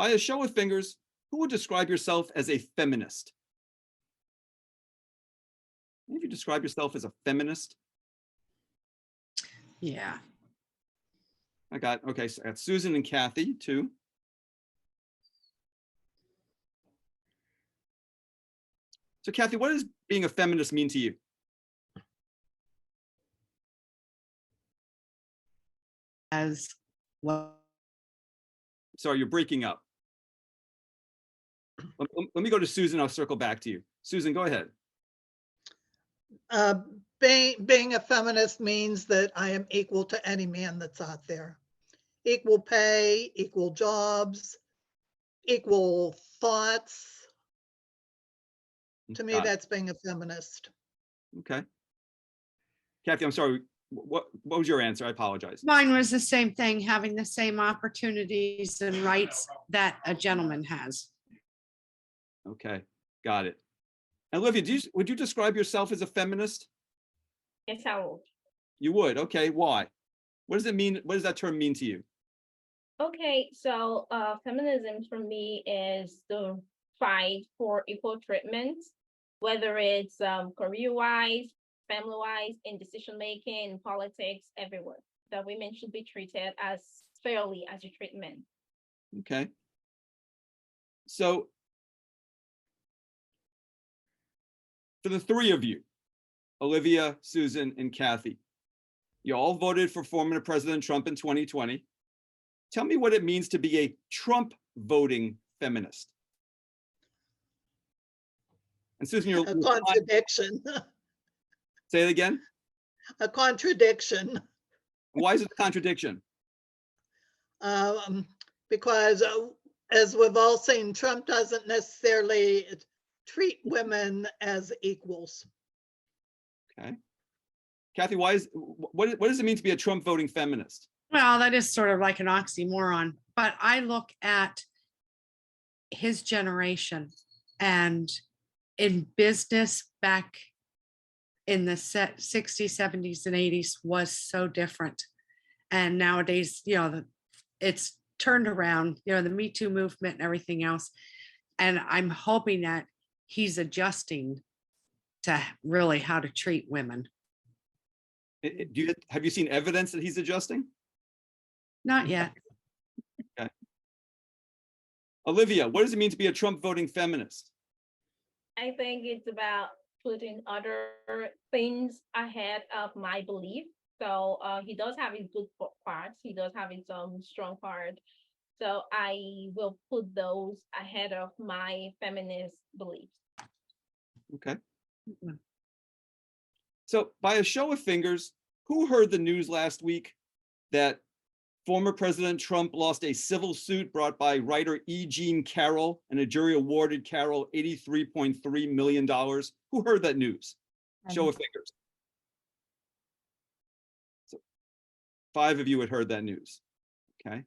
By a show of fingers, who would describe yourself as a feminist? Any of you describe yourself as a feminist? Yeah. Okay, so I got Susan and Kathy, too. So Kathy, what does being a feminist mean to you? As well. Sorry, you're breaking up. Let me go to Susan. I'll circle back to you. Susan, go ahead. Being a feminist means that I am equal to any man that's out there. Equal pay, equal jobs, equal thoughts. To me, that's being a feminist. Okay. Kathy, I'm sorry. What was your answer? I apologize. Mine was the same thing, having the same opportunities and rights that a gentleman has. Okay, got it. And Olivia, would you describe yourself as a feminist? Yes, I would. You would. Okay, why? What does it mean? What does that term mean to you? Okay, so feminism for me is the fight for equal treatment, whether it's career-wise, family-wise, in decision-making, in politics, everywhere. That women should be treated as fairly as you treat men. Okay. So for the three of you, Olivia, Susan, and Kathy, you all voted for former President Trump in 2020. Tell me what it means to be a Trump voting feminist. And Susan, you're a contradiction. Say it again. A contradiction. Why is it a contradiction? Because as we've all seen, Trump doesn't necessarily treat women as equals. Okay. Kathy, what does it mean to be a Trump voting feminist? Well, that is sort of like an oxymoron, but I look at his generation, and in business back in the 60s, 70s, and 80s was so different. And nowadays, it's turned around, the Me Too movement and everything else. And I'm hoping that he's adjusting to really how to treat women. Have you seen evidence that he's adjusting? Not yet. Okay. Olivia, what does it mean to be a Trump voting feminist? I think it's about putting other things ahead of my belief. So he does have his good parts. He does have his strong part. So I will put those ahead of my feminist beliefs. Okay. So by a show of fingers, who heard the news last week that former President Trump lost a civil suit brought by writer E. Jean Carroll, and a jury awarded Carroll $83.3 million? Who heard that news? Show of fingers. So 5 of you had heard that news. Okay.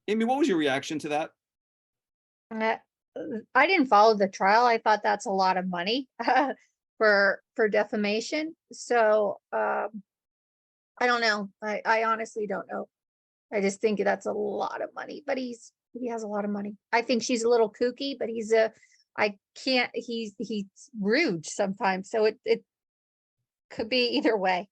Amy, what was your reaction to that? I didn't follow the trial. I thought that's a lot of money for defamation. So I don't know. I honestly don't know. I just think that's a lot of money. But he has a lot of money. I think she's a little kooky, but he's rude sometimes. So it could be either way.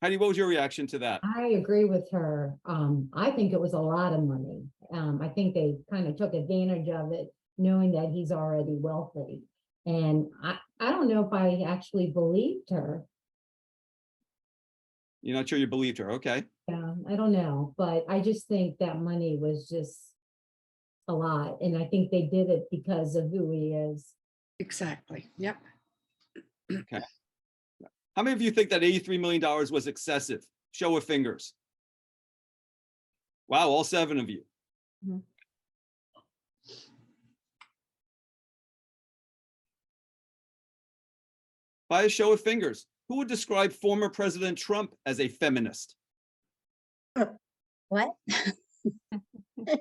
Heidi, what was your reaction to that? I agree with her. I think it was a lot of money. I think they kind of took advantage of it, knowing that he's already wealthy. And I don't know if I actually believed her. You're not sure you believed her. Okay. Yeah, I don't know. But I just think that money was just a lot. And I think they did it because of who he is. Exactly. Yep. Okay. How many of you think that $83 million was excessive? Show of fingers. Wow, all 7 of you. Mm-hmm. By a show of fingers, who would describe former President Trump as a feminist? What? You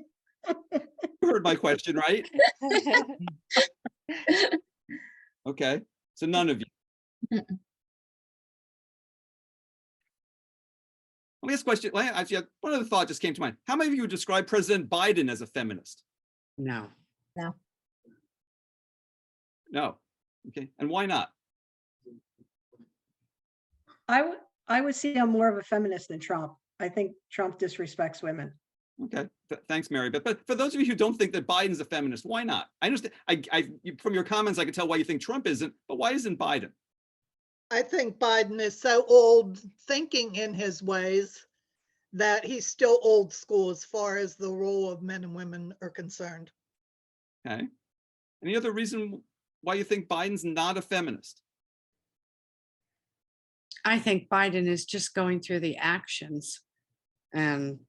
heard my question, right? Okay, so none of you. Let me ask a question. Actually, one other thought just came to mind. How many of you would describe President Biden as a feminist? No. No. Okay. And why not? I would see him more of a feminist than Trump. I think Trump disrespects women. Okay. Thanks, Mary. But for those of you who don't think that Biden's a feminist, why not? I understand. From your comments, I can tell why you think Trump isn't, but why isn't Biden? I think Biden is so old thinking in his ways that he's still old school as far as the role of men and women are concerned. Okay. Any other reason why you think Biden's not a feminist? I think Biden is just going through the actions and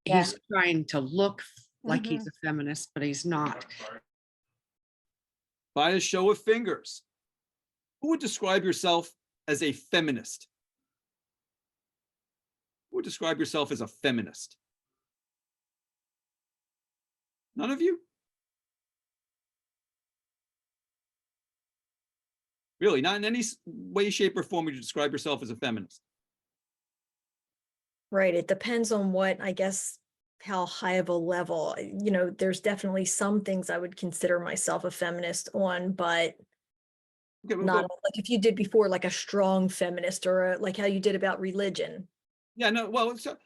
he's trying to look like he's a feminist, but he's not. By a show of fingers, who would describe yourself as a feminist? Who would describe yourself as a feminist? None of you? Really, not in any way, shape, or form would you describe yourself as a feminist? Right. It depends on what, I guess, how high of a level, there's definitely some things I would consider myself a feminist on, but Okay, not like if you did before, like a strong feminist or like how you did about religion. yeah, no, well, so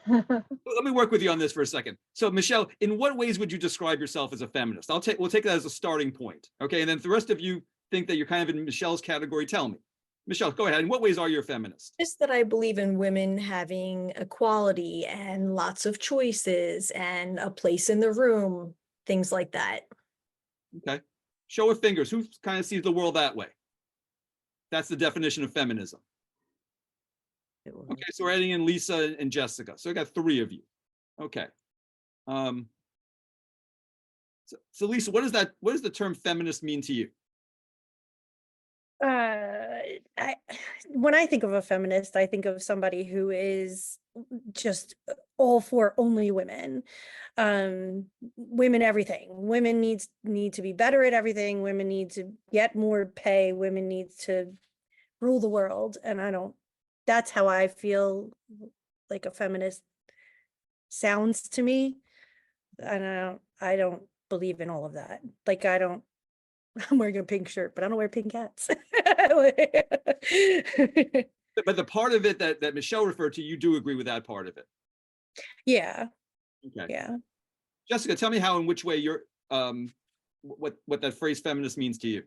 let me work with you on this for a second. So, Michelle, in what ways would you describe yourself as a feminist? We'll take that as a starting point. Okay. And then if the rest of you think that you're kind of in Michelle's category, tell me. Michelle, go ahead. In what ways are you a feminist? Just that I believe in women having equality and lots of choices and a place in the room, things like that. Okay. Show of fingers. Who kind of sees the world that way? That's the definition of feminism. Okay, so we're adding in Lisa and Jessica. So I got 3 of you. Okay. So Lisa, what does the term feminist mean to you? When I think of a feminist, I think of somebody who is just all for only women. Women everything. Women need to be better at everything. Women need to get more pay. Women need to rule the world. And that's how I feel like a feminist sounds to me. And I don't believe in all of that. Like I'm wearing a pink shirt, but I don't wear pink hats. But the part of it that Michelle referred to, you do agree with that part of it. Yeah. Okay. Yeah. Jessica, tell me how, in which way you're, what that phrase feminist means to you.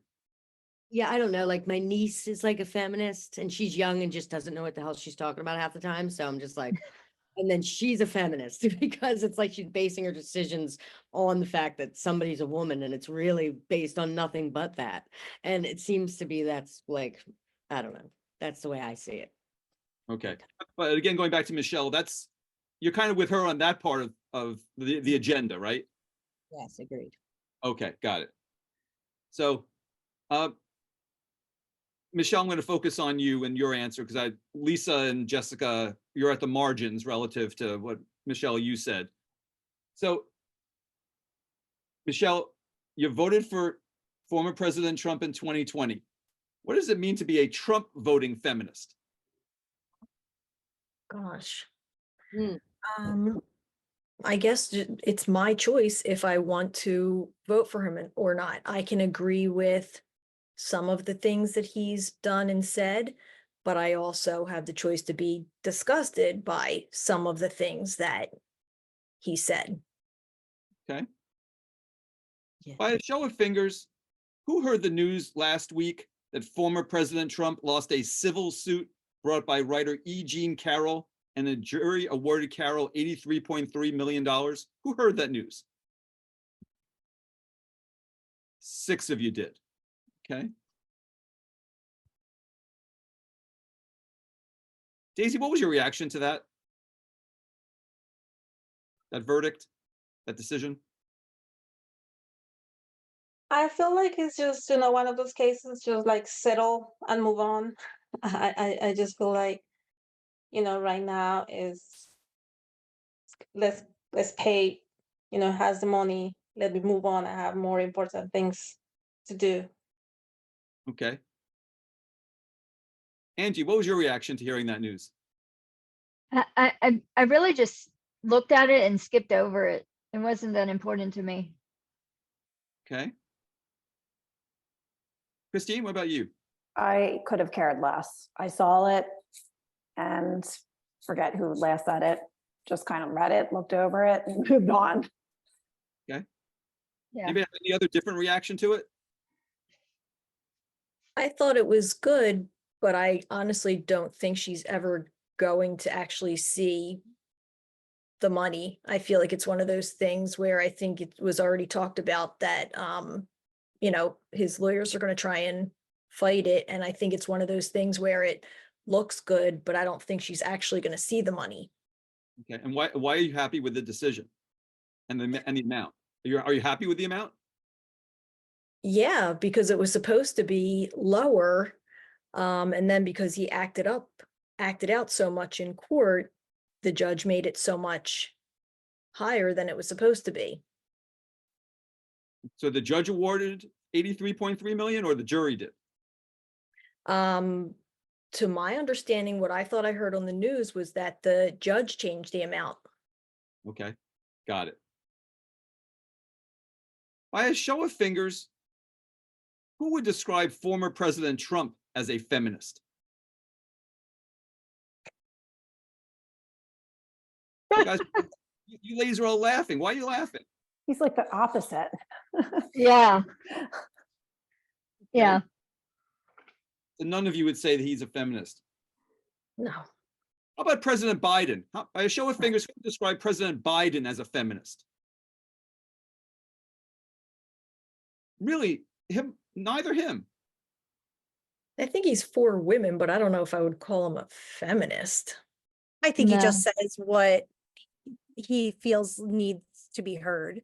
Yeah, I don't know. Like my niece is like a feminist and she's young and just doesn't know what the hell she's talking about half the time. So I'm just like, and then she's a feminist because it's like she's basing her decisions on the fact that somebody's a woman and it's really based on nothing but that. And it seems to be that's like, I don't know. That's the way I see it. Okay. But again, going back to Michelle, you're kind of with her on that part of the agenda, right? Yes, agreed. Okay, got it. So, Michelle, I'm going to focus on you and your answer because Lisa and Jessica, you're at the margins relative to what Michelle, you said. So, Michelle, you voted for former President Trump in 2020. What does it mean to be a Trump voting feminist? Gosh. Hmm. I guess it's my choice if I want to vote for him or not. I can agree with some of the things that he's done and said, but I also have the choice to be disgusted by some of the things that he said. Okay. Yeah. By a show of fingers, who heard the news last week that former President Trump lost a civil suit brought by writer E. Jean Carroll and a jury awarded Carroll $83.3 million? Who heard that news? 6 of you did. Okay. Daisy, what was your reaction to that? That verdict, that decision? I feel like it's just, one of those cases, just like settle and move on. I just feel like, right now is let's pay, has the money, let me move on. I have more important things to do. Okay. Angie, what was your reaction to hearing that news? I really just looked at it and skipped over it. It wasn't that important to me. Okay. Christine, what about you? I could have cared less. I saw it and forget who last said it, just kind of read it, looked over it and moved on. Okay. Yeah. Anybody have any other different reaction to it? I thought it was good, but I honestly don't think she's ever going to actually see the money. I feel like it's one of those things where I think it was already talked about that, you know, his lawyers are going to try and fight it. And I think it's one of those things where it looks good, but I don't think she's actually going to see the money. Okay. And why are you happy with the decision and the amount? Are you happy with the amount? Yeah, because it was supposed to be lower. And then because he acted out so much in court, the judge made it so much higher than it was supposed to be. So the judge awarded 83.3 million or the jury did? To my understanding, what I thought I heard on the news was that the judge changed the amount. Okay, got it. By a show of fingers, who would describe former President Trump as a feminist? You guys, you ladies are all laughing. Why are you laughing? He's like the opposite. Yeah. Yeah. So none of you would say that he's a feminist. No. How about President Biden? By a show of fingers, who would describe President Biden as a feminist? Really, neither him. I think he's for women, but I don't know if I would call him a feminist. I think he No. just says what he feels needs to be heard.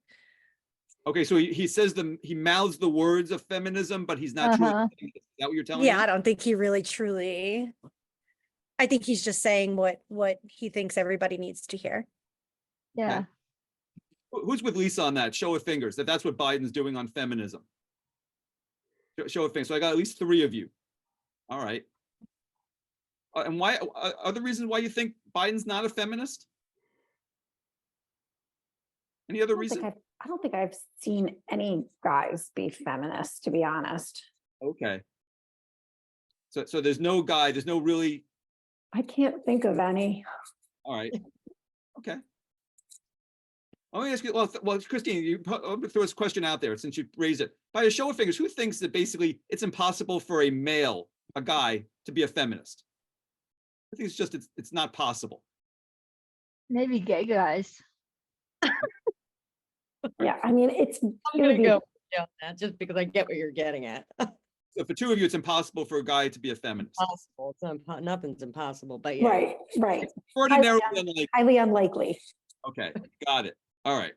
Okay, so he says he mouths the words of feminism, but he's not truly. Uh-huh. Is that what you're telling Yeah, me? I don't think he really truly. I think he's just saying what he thinks everybody needs to hear. Yeah. Who's with Lisa on that? Show of fingers. That's what Biden's doing on feminism. Show of fingers. So I got at least 3 of you. All right. And why? Other reasons why you think Biden's not a feminist? Any other reason? I don't think I've seen any guys be feminists, to be honest. Okay. So there's no guy. There's no really. I can't think of any. All right. Okay. Let me ask you. Well, Christine, I'll throw this question out there since you raised it. By a show of fingers, who thinks that basically it's impossible for a guy, to be a feminist? I think it's not possible. Maybe gay guys. Yeah, I mean, I'm gonna go on that just because I get what you're getting at. So for 2 of you, it's impossible for a guy to be a feminist. Possible. Nothing's impossible, but yeah. Right. Extraordinarily unlikely. Highly unlikely. Okay, got it. All right.